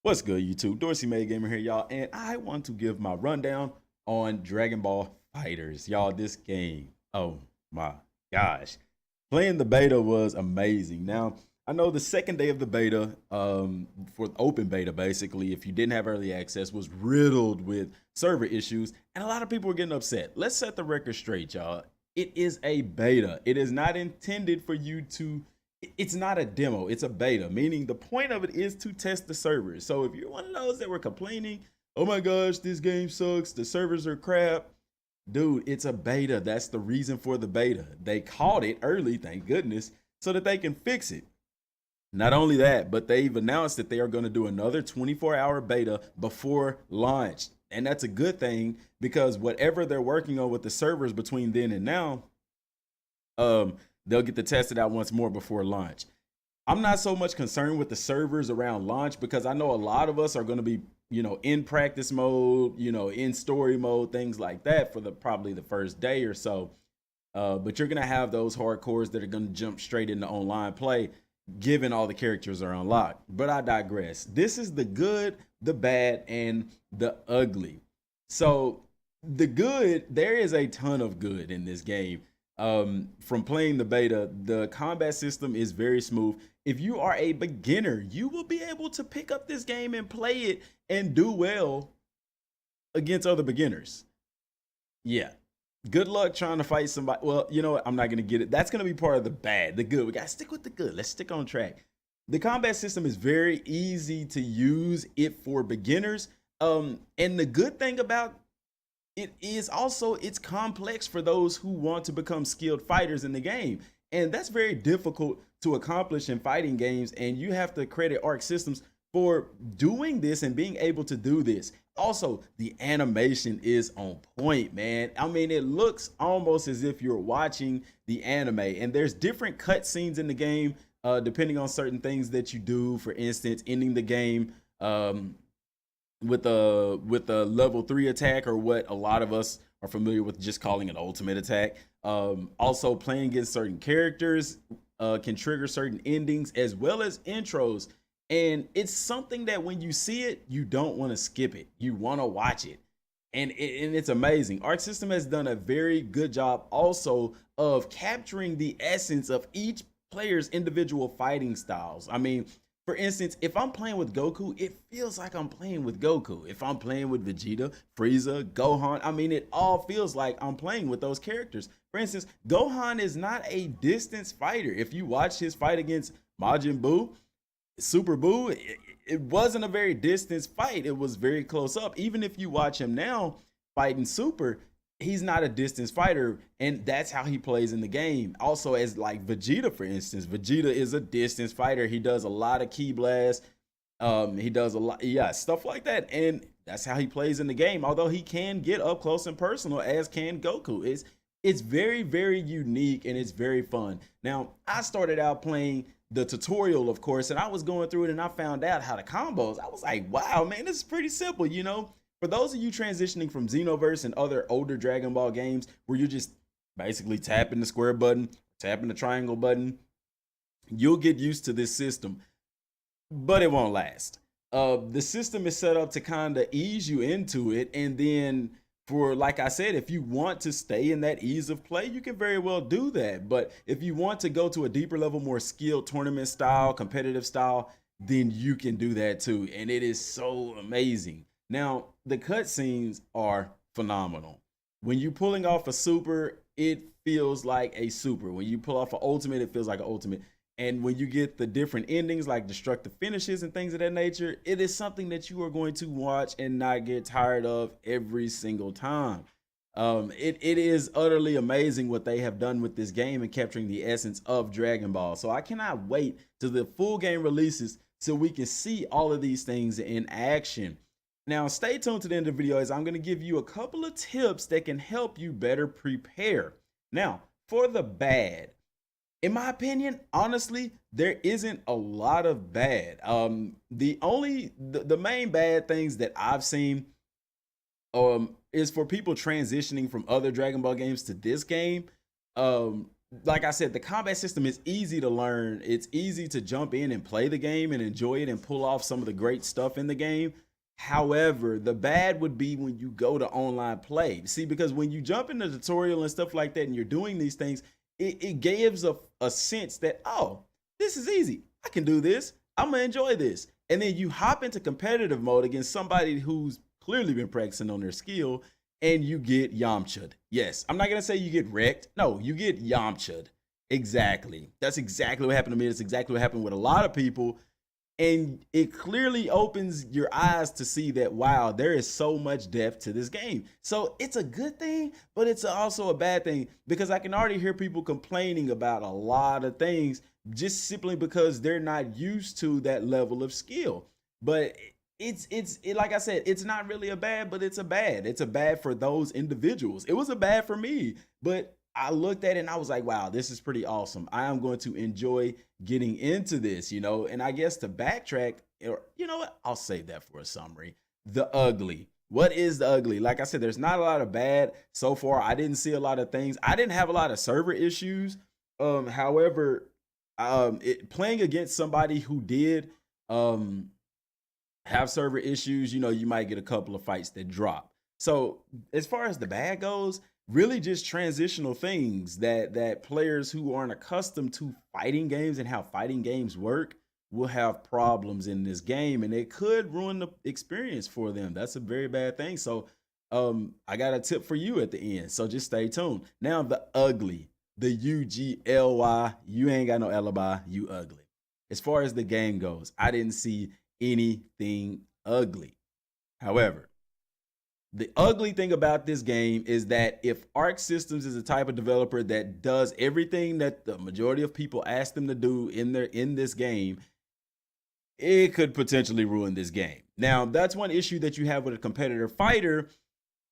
What's good, YouTube? Dmgaming here, y'all, and I want to give my rundown on Dragon Ball Fighters. Y'all, this game, oh my gosh. Playing the beta was amazing. Now, I know the second day of the beta, for open beta, basically, if you didn't have early access, was riddled with server issues, and a lot of people were getting upset. Let's set the record straight, y'all. It is a beta. It is not intended for you to it's not a demo, it's a beta, meaning the point of it is to test the servers. So if you're one of those that were complaining, oh my gosh, this game sucks, the servers are crap, dude, it's a beta. That's the reason for the beta. They caught it early, thank goodness, so that they can fix it. Not only that, but they've announced that they are going to do another 24-hour beta before launch. And that's a good thing because whatever they're working on with the servers between then and now, they'll get to test it out once more before launch. I'm not so much concerned with the servers around launch because I know a lot of us are going to be, in practice mode, in story mode, things like that for probably the first day or so. But you're going to have those hardcores that are going to jump straight into online play, given all the characters are unlocked. But I digress. This is the good, the bad, and the ugly. So the good, there is a ton of good in this game. From playing the beta, the combat system is very smooth. If you are a beginner, you will be able to pick up this game and play it and do well against other beginners. Yeah. Good luck trying to fight somebody. Well, you know what? I'm not going to get it. That's going to be part of the bad, the good. We got to stick with the good. Let's stick on track. The combat system is very easy to use it for beginners. And the good thing about it's complex for those who want to become skilled fighters in the game. And that's very difficult to accomplish in fighting games. And you have to credit Arc Systems for doing this and being able to do this. Also, the animation is on point, man. I mean, it looks almost as if you're watching the anime. And there's different cutscenes in the game, depending on certain things that you do. For instance, ending the game, with a level 3 attack, or what a lot of us are familiar with just calling an ultimate attack. Also, playing against certain characters can trigger certain endings as well as intros. And it's something that when you see it, you don't want to skip it. You want to watch it. And it's amazing. Arc System has done a very good job also of capturing the essence of each player's individual fighting styles. I mean, for instance, if I'm playing with Goku, it feels like I'm playing with Goku. If I'm playing with Vegeta, Frieza, Gohan, I mean, it all feels like I'm playing with those characters. For instance, Gohan is not a distance fighter. If you watch his fight against Majin Buu, Super Buu, it wasn't a very distance fight. It was very close up. Even if you watch him now fighting Super, he's not a distance fighter, and that's how he plays in the game. Also, as like Vegeta, for instance, Vegeta is a distance fighter. He does a lot of ki blasts. He does a lot, yeah, stuff like that, and that's how he plays in the game. Although he can get up close and personal, as can Goku. It's very, very unique, and it's very fun. Now, I started out playing the tutorial, of course, and I was going through it, and I found out how to combos. I was like, wow, man, this is pretty simple, For those of you transitioning from Xenoverse and other older Dragon Ball games where you're just basically tapping the square button, tapping the triangle button, you'll get used to this system, but it won't last. The system is set up to kind of ease you into it, and then like I said, if you want to stay in that ease of play, you can very well do that. But if you want to go to a deeper level, more skilled tournament style, competitive style, then you can do that too. And it is so amazing. Now, the cutscenes are phenomenal. When you're pulling off a super, it feels like a super. When you pull off an ultimate, it feels like an ultimate. And when you get the different endings, like destructive finishes and things of that nature, it is something that you are going to watch and not get tired of every single time. It is utterly amazing what they have done with this game and capturing the essence of Dragon Ball. So I cannot wait till the full game releases so we can see all of these things in action. Now, stay tuned to the end of the video as I'm going to give you a couple of tips that can help you better prepare. Now, for the bad, in my opinion, honestly, there isn't a lot of bad. The main bad things that I've seen is for people transitioning from other Dragon Ball games to this game. like I said, the combat system is easy to learn. It's easy to jump in and play the game and enjoy it and pull off some of the great stuff in the game. However, the bad would be when you go to online play. See, because when you jump in the tutorial and stuff like that and you're doing these things, it gives a sense that, oh, this is easy. I can do this. I'm going to enjoy this. And then you hop into competitive mode against somebody who's clearly been practicing on their skill and you get Yamcha'd. Yes, I'm not going to say you get wrecked. No, you get Yamcha'd. Exactly. That's exactly what happened to me. That's exactly what happened with a lot of people. And it clearly opens your eyes to see that, wow, there is so much depth to this game. So it's a good thing, but it's also a bad thing because I can already hear people complaining about a lot of things just simply because they're not used to that level of skill. But like I said, it's not really a bad, but it's a bad. It's a bad for those individuals. It was a bad for me, but I looked at it and I was like, wow, this is pretty awesome. I am going to enjoy getting into this, you know. And I guess to backtrack, or you know what, I'll save that for a summary. The ugly. What is the ugly? Like I said, there's not a lot of bad so far. I didn't see a lot of things. I didn't have a lot of server issues. However, playing against somebody who did have server issues, you know, you might get a couple of fights that drop. So as far as the bad goes, really just transitional things that players who aren't accustomed to fighting games and how fighting games work will have problems in this game, and it could ruin the experience for them. That's a very bad thing. So I got a tip for you at the end, so just stay tuned. Now the ugly, the UGLY, you ain't got no alibi, you ugly. As far as the game goes, I didn't see anything ugly. However, the ugly thing about this game is that if Arc Systems is the type of developer that does everything that the majority of people ask them to do in this game, it could potentially ruin this game. Now, that's one issue that you have with a competitor fighter.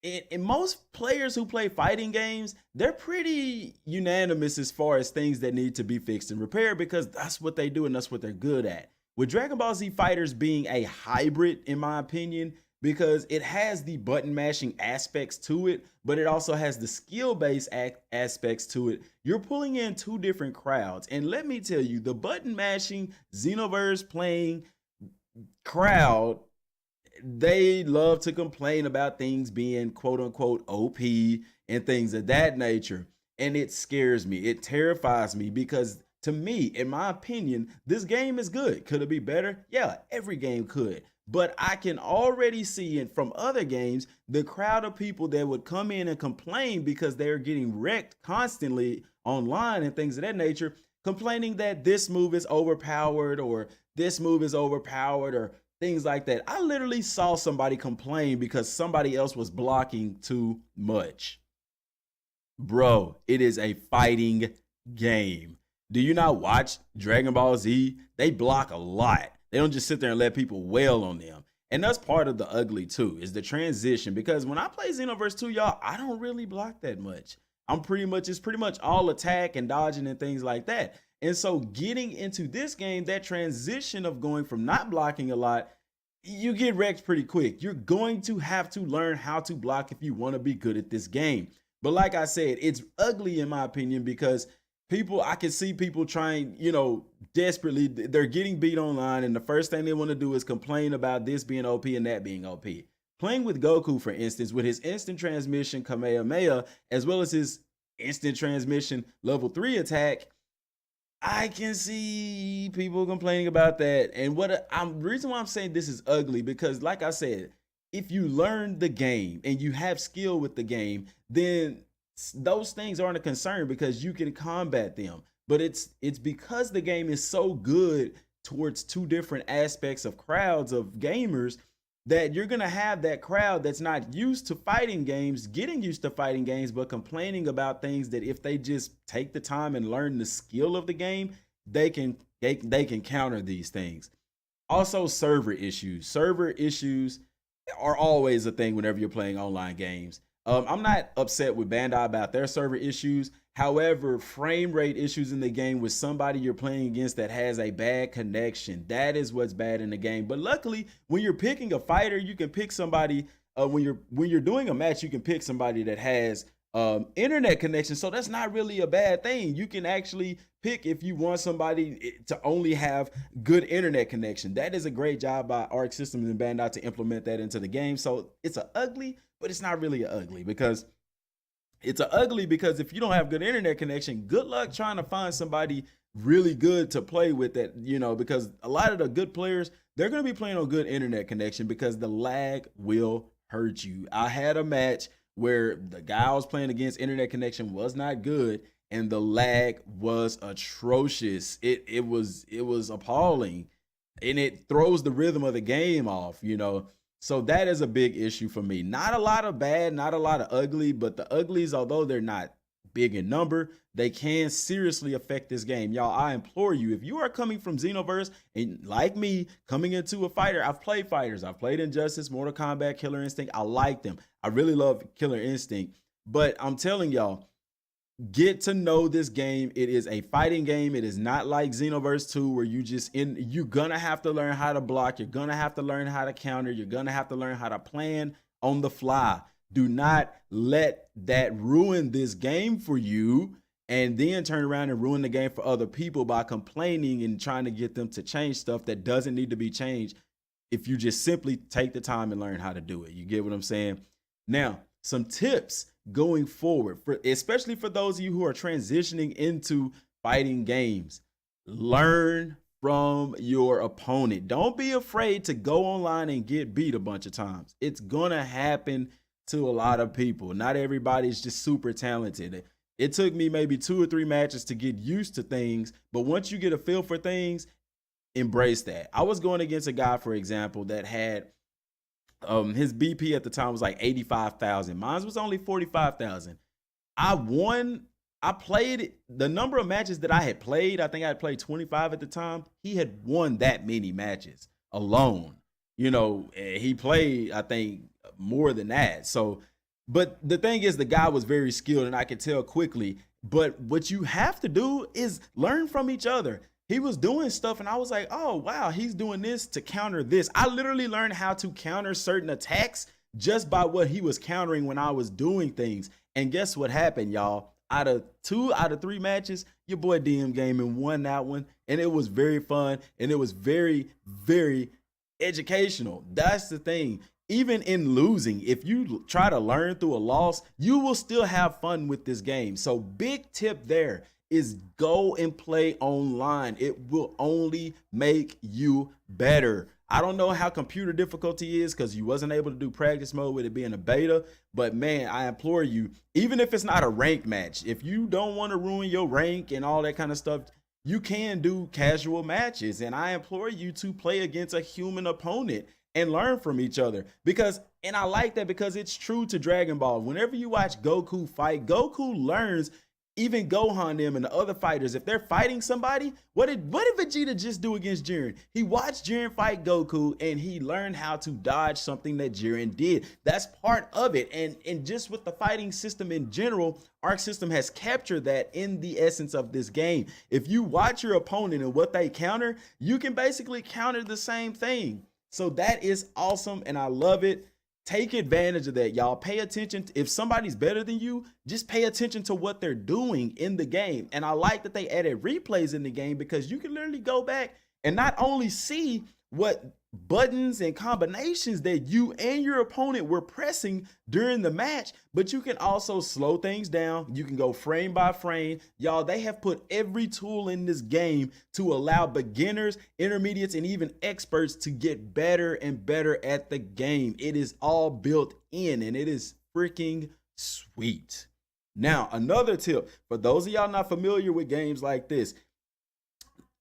And most players who play fighting games, they're pretty unanimous as far as things that need to be fixed and repaired because that's what they do and that's what they're good at. With Dragon Ball Z Fighterz being a hybrid, in my opinion, because it has the button mashing aspects to it, but it also has the skill-based aspects to it. You're pulling in two different crowds. And let me tell you, the button mashing, Xenoverse playing crowd, they love to complain about things being quote unquote OP and things of that nature. And it scares me. It terrifies me because to me, in my opinion, this game is good. Could it be better? Yeah, every game could. But I can already see it from other games, the crowd of people that would come in and complain because they're getting wrecked constantly online and things of that nature, complaining that this move is overpowered or this move is overpowered or things like that. I literally saw somebody complain because somebody else was blocking too much. Bro, it is a fighting game. Do you not watch Dragon Ball Z? They block a lot. They don't just sit there and let people wail on them. And that's part of the ugly too, is the transition. Because when I play Xenoverse 2, y'all, I don't really block that much. It's pretty much all attack and dodging and things like that. And so getting into this game, that transition of going from not blocking a lot, you get wrecked pretty quick. You're going to have to learn how to block if you want to be good at this game. But like I said, it's ugly in my opinion because I can see people trying, desperately, they're getting beat online, and the first thing they want to do is complain about this being OP and that being OP. Playing with Goku, for instance, with his instant transmission Kamehameha, as well as his instant transmission level 3 attack, I can see people complaining about that. And the reason why I'm saying this is ugly, because like I said, if you learn the game and you have skill with the game, then those things aren't a concern because you can combat them. But it's because the game is so good towards two different aspects of crowds of gamers that you're going to have that crowd that's not used to fighting games, getting used to fighting games, but complaining about things that if they just take the time and learn the skill of the game, they can counter these things. Also, server issues. Server issues are always a thing whenever you're playing online games. I'm not upset with Bandai about their server issues. However, frame rate issues in the game with somebody you're playing against that has a bad connection, that is what's bad in the game. But luckily, when you're picking a fighter, you can pick somebody, when you're doing a match, you can pick somebody that has internet connection. So that's not really a bad thing. You can actually pick if you want somebody to only have good internet connection. That is a great job by Arc Systems and Bandai to implement that into the game. So it's a ugly, but it's not really a ugly because if you don't have good internet connection, good luck trying to find somebody really good to play with that, because a lot of the good players, they're going to be playing on good internet connection because the lag will hurt you. I had a match where the guy I was playing against, internet connection was not good and the lag was atrocious. It was appalling, and it throws the rhythm of the game off, So that is a big issue for me. Not a lot of bad, not a lot of ugly, but the uglies, although they're not big in number, they can seriously affect this game. Y'all, I implore you, if you are coming from Xenoverse and like me, coming into a fighter, I've played fighters. I've played Injustice, Mortal Kombat, Killer Instinct. I like them. I really love Killer Instinct. But I'm telling y'all, get to know this game. It is a fighting game. It is not like Xenoverse 2 where you're gonna have to learn how to block. You're gonna have to learn how to counter. You're gonna have to learn how to plan on the fly. Do not let that ruin this game for you and then turn around and ruin the game for other people by complaining and trying to get them to change stuff that doesn't need to be changed if you just simply take the time and learn how to do it. You get what I'm saying? Now, some tips going forward, especially for those of you who are transitioning into fighting games. Learn from your opponent. Don't be afraid to go online and get beat a bunch of times. It's gonna happen to a lot of people. Not everybody's just super talented. It took me maybe 2 or 3 matches to get used to things, but once you get a feel for things, embrace that. I was going against a guy, for example, that had his BP at the time was like 85,000. Mine was only 45,000. I won. I played the number of matches that I had played. I think I had played 25 at the time. He had won that many matches alone. He played, I think, more than that. So, but the thing is, the guy was very skilled and I could tell quickly. But what you have to do is learn from each other. He was doing stuff and I was like, oh, wow, he's doing this to counter this. I literally learned how to counter certain attacks just by what he was countering when I was doing things. And guess what happened, y'all? Out of 3 matches, your boy Dmgaming won that one. And it was very fun. And it was very, very educational. That's the thing. Even in losing, if you try to learn through a loss, you will still have fun with this game. So big tip there is go and play online. It will only make you better. I don't know how computer difficulty is because you wasn't able to do practice mode with it being a beta, but man, I implore you, even if it's not a ranked match, if you don't want to ruin your rank and all that kind of stuff, you can do casual matches. And I implore you to play against a human opponent and learn from each other, and I like that because it's true to Dragon Ball. Whenever you watch Goku fight, Goku learns. Even Gohan, them, and the other fighters, if they're fighting somebody, what did Vegeta just do against Jiren? He watched Jiren fight Goku, and he learned how to dodge something that Jiren did. That's part of it. And just with the fighting system in general, Arc System has captured that in the essence of this game. If you watch your opponent and what they counter, you can basically counter the same thing. So that is awesome, and I love it. Take advantage of that, y'all. Pay attention. If somebody's better than you, just pay attention to what they're doing in the game. And I like that they added replays in the game because you can literally go back and not only see what buttons and combinations that you and your opponent were pressing during the match, but you can also slow things down. You can go frame by frame. Y'all, they have put every tool in this game to allow beginners, intermediates, and even experts to get better and better at the game. It is all built in and it is freaking sweet. Now, another tip for those of y'all not familiar with games like this,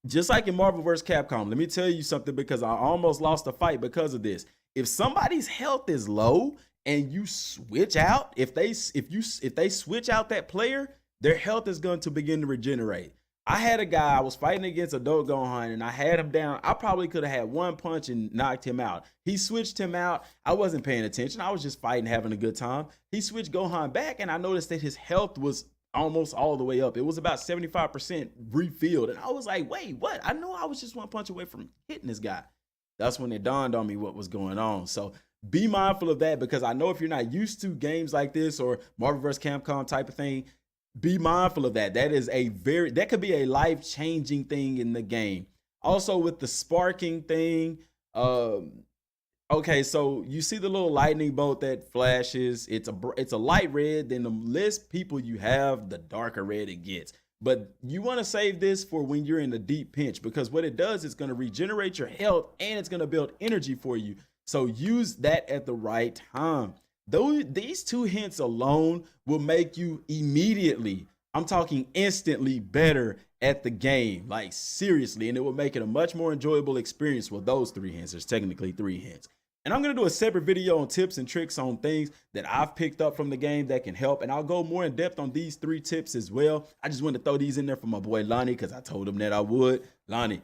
just like in Marvel vs. Capcom, let me tell you something because I almost lost a fight because of this. If somebody's health is low and you switch out, if they switch out that player, their health is going to begin to regenerate. I had a guy, I was fighting against a Adult Gohan and I had him down. I probably could have had one punch and knocked him out. He switched him out. I wasn't paying attention. I was just fighting, having a good time. He switched Gohan back and I noticed that his health was almost all the way up. It was about 75% refilled. And I was like, wait, what? I know I was just one punch away from hitting this guy. That's when it dawned on me what was going on. So Be mindful of that, because I know if you're not used to games like this or Marvel vs. Capcom type of thing, be mindful of that. That could be a life-changing thing in the game. Also with the sparking thing, okay, so you see the little lightning bolt that flashes. It's a light red. Then the less people you have, the darker red it gets. But you want to save this for when you're in a deep pinch, because what it does is going to regenerate your health and it's going to build energy for you. So use that at the right time. These 2 hints alone will make you immediately, I'm talking instantly, better at the game. Like seriously, and it will make it a much more enjoyable experience with those 3 hints. There's technically 3 hints. And I'm going to do a separate video on tips and tricks on things that I've picked up from the game that can help. And I'll go more in depth on these 3 tips as well. I just wanted to throw these in there for my boy Lonnie, because I told him that I would. Lonnie,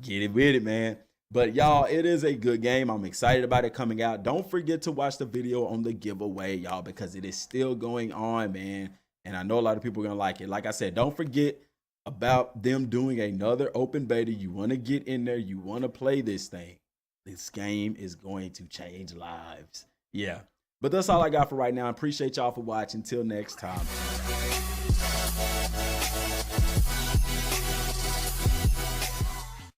get it with it, man. But y'all, it is a good game. I'm excited about it coming out. Don't forget to watch the video on the giveaway, y'all, because it is still going on, man. And I know a lot of people are going to like it. Like I said, don't forget about them doing another open beta. You want to get in there. You want to play this thing. This game is going to change lives. Yeah. But that's all I got for right now. I appreciate y'all for watching. Till next time.